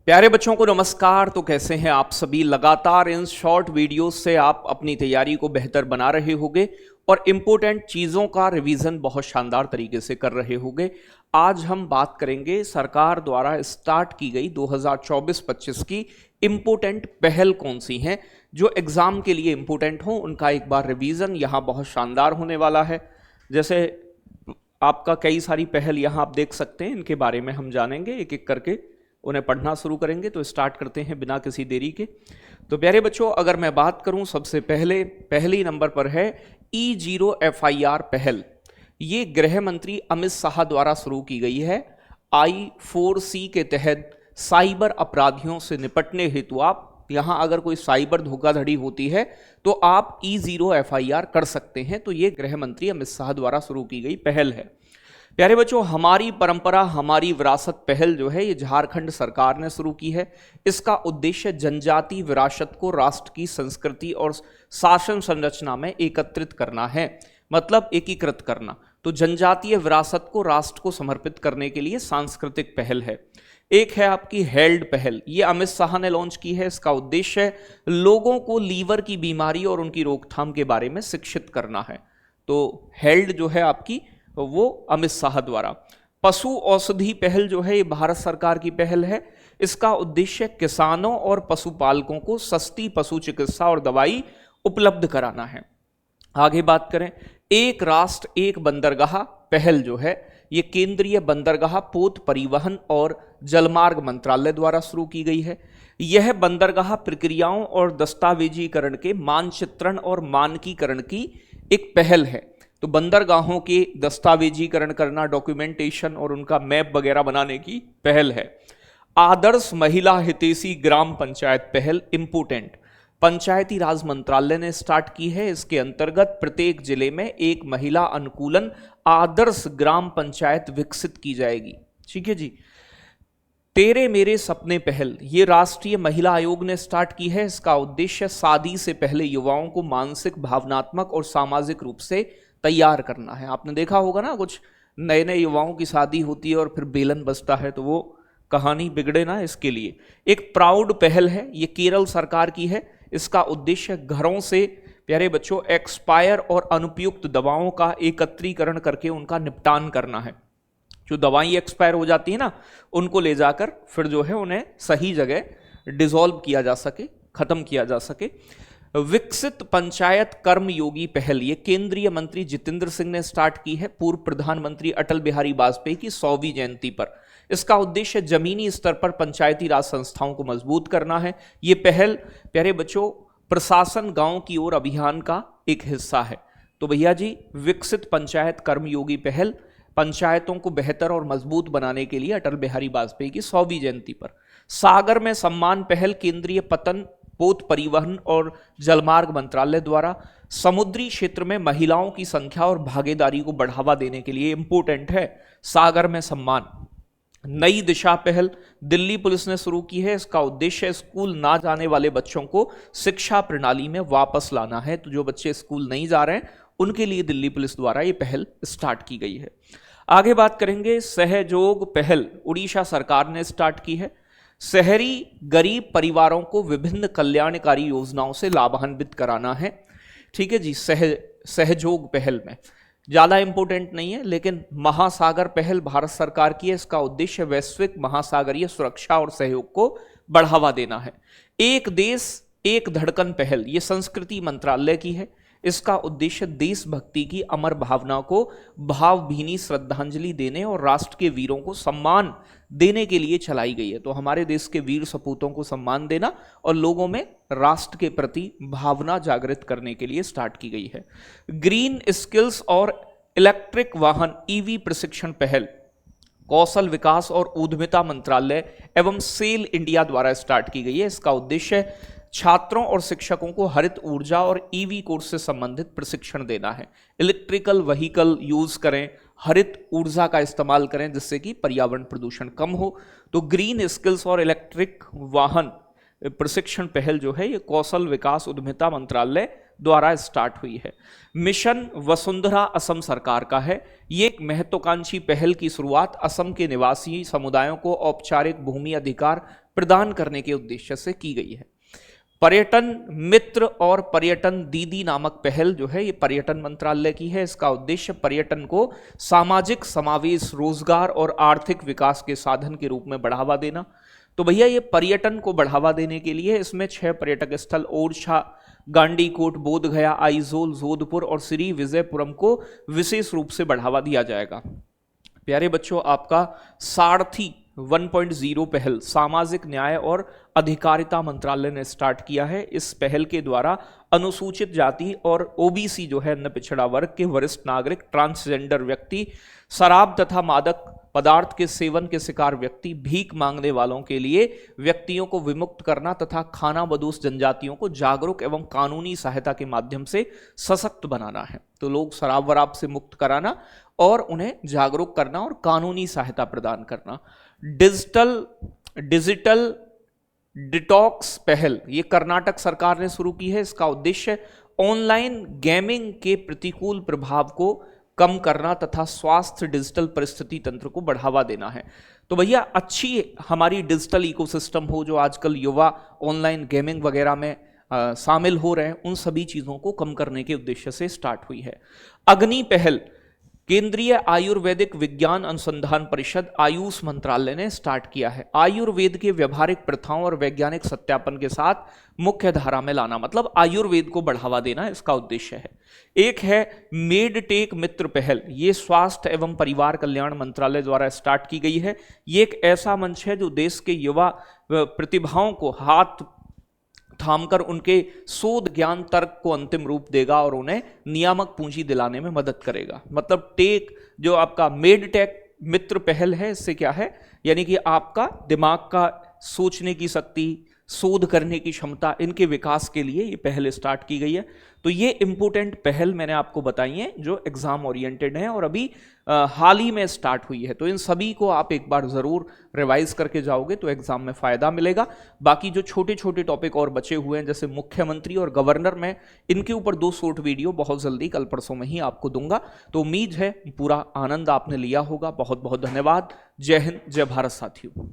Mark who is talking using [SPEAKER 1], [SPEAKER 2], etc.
[SPEAKER 1] प्यारे बच्चों को नमस्कार। तो कैसे हैं आप सभी। लगातार इन शॉर्ट वीडियोस से आप अपनी तैयारी को बेहतर बना रहे होंगे और इम्पोर्टेंट चीज़ों का रिवीजन बहुत शानदार तरीके से कर रहे होंगे। आज हम बात करेंगे सरकार द्वारा स्टार्ट की गई 2024-25 की इम्पोर्टेंट पहल कौन सी हैं जो एग्जाम के लिए इम्पोर्टेंट हो, उनका एक बार रिवीजन यहाँ बहुत शानदार होने वाला है। जैसे आपका कई सारी पहल यहाँ आप देख सकते हैं, इनके बारे में हम जानेंगे, एक एक करके उन्हें पढ़ना शुरू करेंगे। तो स्टार्ट करते हैं बिना किसी देरी के। तो प्यारे बच्चों, अगर मैं बात करूं, सबसे पहली नंबर पर है E0 FIR पहल। ये गृह मंत्री अमित शाह द्वारा शुरू की गई है। I4C के तहत साइबर अपराधियों से निपटने हेतु आप यहां अगर कोई साइबर धोखाधड़ी होती है तो आप E0 FIR कर सकते हैं। तो ये गृह मंत्री अमित शाह द्वारा शुरू की गई पहल है। प्यारे बच्चों, हमारी परंपरा हमारी विरासत पहल जो है ये झारखंड सरकार ने शुरू की है। इसका उद्देश्य जनजातीय विरासत को राष्ट्र की संस्कृति और शासन संरचना में एकत्रित करना है, मतलब एकीकृत करना। तो जनजातीय विरासत को राष्ट्र को समर्पित करने के लिए सांस्कृतिक पहल है। एक है आपकी हेल्ड पहल, ये अमित शाह ने लॉन्च की है। इसका उद्देश्य लोगों को लीवर की बीमारी और उनकी रोकथाम के बारे में शिक्षित करना है। तो हेल्ड जो है आपकी वो अमित शाह द्वारा। पशु औषधि पहल जो है ये भारत सरकार की पहल है। इसका उद्देश्य किसानों और पशुपालकों को सस्ती पशु चिकित्सा और दवाई उपलब्ध कराना है। आगे बात करें, एक राष्ट्र एक बंदरगाह पहल जो है ये केंद्रीय बंदरगाह, पोत परिवहन और जलमार्ग मंत्रालय द्वारा शुरू की गई है। यह बंदरगाह प्रक्रियाओं और दस्तावेजीकरण के मानचित्रण और मानकीकरण की एक पहल है। तो बंदरगाहों के दस्तावेजीकरण करना, डॉक्यूमेंटेशन और उनका मैप वगैरह बनाने की पहल है। आदर्श महिला हितैषी ग्राम पंचायत पहल इम्पोर्टेंट, पंचायती राज मंत्रालय ने स्टार्ट की है। इसके अंतर्गत प्रत्येक जिले में एक महिला अनुकूलन आदर्श ग्राम पंचायत विकसित की जाएगी। ठीक है जी। तेरे मेरे सपने पहल, ये राष्ट्रीय महिला आयोग ने स्टार्ट की है। इसका उद्देश्य शादी से पहले युवाओं को मानसिक, भावनात्मक और सामाजिक रूप से तैयार करना है। आपने देखा होगा ना, कुछ नए नए युवाओं की शादी होती है और फिर बेलन बजता है, तो वो कहानी बिगड़े ना, इसके लिए एक प्राउड पहल है। ये केरल सरकार की है। इसका उद्देश्य घरों से प्यारे बच्चों एक्सपायर और अनुपयुक्त दवाओं का एकत्रीकरण करके उनका निपटान करना है। जो दवाई एक्सपायर हो जाती है ना, उनको ले जाकर फिर जो है उन्हें सही जगह डिसॉल्व किया जा सके, खत्म किया जा सके। विकसित पंचायत कर्मयोगी पहल, ये केंद्रीय मंत्री जितेंद्र सिंह ने स्टार्ट की है पूर्व प्रधानमंत्री अटल बिहारी वाजपेयी की 100वीं जयंती पर। इसका उद्देश्य जमीनी स्तर पर पंचायती राज संस्थाओं को मजबूत करना है। ये पहल प्यारे बच्चों प्रशासन गांव की ओर अभियान का एक हिस्सा है। तो भैया जी, विकसित पंचायत कर्मयोगी पहल पंचायतों को बेहतर और मजबूत बनाने के लिए अटल बिहारी वाजपेयी की 100वीं जयंती पर। सागर में सम्मान पहल केंद्रीय पोत परिवहन और जलमार्ग मंत्रालय द्वारा समुद्री क्षेत्र में महिलाओं की संख्या और भागीदारी को बढ़ावा देने के लिए इंपोर्टेंट है। सागर में सम्मान। नई दिशा पहल दिल्ली पुलिस ने शुरू की है। इसका उद्देश्य स्कूल ना जाने वाले बच्चों को शिक्षा प्रणाली में वापस लाना है। तो जो बच्चे स्कूल नहीं जा रहे हैं उनके लिए दिल्ली पुलिस द्वारा ये पहल स्टार्ट की गई है। आगे बात करेंगे, सहयोग पहल उड़ीसा सरकार ने स्टार्ट की है। शहरी गरीब परिवारों को विभिन्न कल्याणकारी योजनाओं से लाभान्वित कराना है। ठीक है जी। सहयोग पहल में ज़्यादा इंपॉर्टेंट नहीं है, लेकिन महासागर पहल भारत सरकार की है। इसका उद्देश्य वैश्विक महासागरीय सुरक्षा और सहयोग को बढ़ावा देना है। एक देश एक धड़कन पहल, ये संस्कृति मंत्रालय की है। इसका उद्देश्य देशभक्ति की अमर भावना को भावभीनी श्रद्धांजलि देने और राष्ट्र के वीरों को सम्मान देने के लिए चलाई गई है। तो हमारे देश के वीर सपूतों को सम्मान देना और लोगों में राष्ट्र के प्रति भावना जागृत करने के लिए स्टार्ट की गई है। ग्रीन स्किल्स और इलेक्ट्रिक वाहन ईवी प्रशिक्षण पहल कौशल विकास और उद्यमिता मंत्रालय एवं सेल इंडिया द्वारा स्टार्ट की गई है। इसका उद्देश्य छात्रों और शिक्षकों को हरित ऊर्जा और ईवी कोर्स से संबंधित प्रशिक्षण देना है। इलेक्ट्रिकल व्हीकल यूज करें, हरित ऊर्जा का इस्तेमाल करें जिससे कि पर्यावरण प्रदूषण कम हो। तो ग्रीन स्किल्स और इलेक्ट्रिक वाहन प्रशिक्षण पहल जो है ये कौशल विकास उद्यमिता मंत्रालय द्वारा स्टार्ट हुई है। मिशन वसुंधरा असम सरकार का है। ये एक महत्वाकांक्षी पहल की शुरुआत असम के निवासी समुदायों को औपचारिक भूमि अधिकार प्रदान करने के उद्देश्य से की गई है। पर्यटन मित्र और पर्यटन दीदी नामक पहल जो है ये पर्यटन मंत्रालय की है। इसका उद्देश्य पर्यटन को सामाजिक समावेश, रोजगार और आर्थिक विकास के साधन के रूप में बढ़ावा देना। तो भैया ये पर्यटन को बढ़ावा देने के लिए इसमें 6 पर्यटक स्थल ओरछा, गांडीकोट, बोधगया, आइजोल, जोधपुर और श्री विजयपुरम को विशेष रूप से बढ़ावा दिया जाएगा। प्यारे बच्चों, आपका सारथी 1.0 पहल सामाजिक न्याय और अधिकारिता मंत्रालय ने स्टार्ट किया है। इस पहल के द्वारा अनुसूचित जाति और ओबीसी जो है, अन्य पिछड़ा वर्ग के वरिष्ठ नागरिक, ट्रांसजेंडर व्यक्ति, शराब तथा मादक पदार्थ के सेवन के शिकार व्यक्ति, भीख मांगने वालों के लिए व्यक्तियों को विमुक्त करना तथा खानाबदोश जनजातियों को जागरूक एवं कानूनी सहायता के माध्यम से सशक्त बनाना है। तो लोग शराब वराब से मुक्त कराना और उन्हें जागरूक करना और कानूनी सहायता प्रदान करना। डिजिटल डिटॉक्स पहल ये कर्नाटक सरकार ने शुरू की है। इसका उद्देश्य ऑनलाइन गेमिंग के प्रतिकूल प्रभाव को कम करना तथा स्वास्थ्य डिजिटल परिस्थिति तंत्र को बढ़ावा देना है। तो भैया अच्छी हमारी डिजिटल इकोसिस्टम हो, जो आजकल युवा ऑनलाइन गेमिंग वगैरह में शामिल हो रहे हैं, उन सभी चीजों को कम करने के उद्देश्य से स्टार्ट हुई है। अग्नि पहल केंद्रीय आयुर्वेदिक विज्ञान अनुसंधान परिषद आयुष मंत्रालय ने स्टार्ट किया है। आयुर्वेद के व्यवहारिक प्रथाओं और वैज्ञानिक सत्यापन के साथ मुख्य धारा में लाना, मतलब आयुर्वेद को बढ़ावा देना इसका उद्देश्य है। एक है मेडटेक मित्र पहल, ये स्वास्थ्य एवं परिवार कल्याण मंत्रालय द्वारा स्टार्ट की गई है। ये एक ऐसा मंच है जो देश के युवा प्रतिभाओं को हाथ थामकर उनके शोध ज्ञान तर्क को अंतिम रूप देगा और उन्हें नियामक पूंजी दिलाने में मदद करेगा। मतलब टेक जो आपका मेडटेक मित्र पहल है, इससे क्या है, यानी कि आपका दिमाग का सोचने की शक्ति, शोध करने की क्षमता, इनके विकास के लिए ये पहल स्टार्ट की गई है। तो ये इंपोर्टेंट पहल मैंने आपको बताई है जो एग्जाम ओरिएंटेड है और अभी हाल ही में स्टार्ट हुई है। तो इन सभी को आप एक बार जरूर रिवाइज करके जाओगे तो एग्जाम में फायदा मिलेगा। बाकी जो छोटे छोटे टॉपिक और बचे हुए हैं जैसे मुख्यमंत्री और गवर्नर में, इनके ऊपर 2 शॉर्ट वीडियो बहुत जल्दी कल परसों में ही आपको दूंगा। तो उम्मीद है पूरा आनंद आपने लिया होगा। बहुत बहुत धन्यवाद। जय हिंद, जय भारत साथियों।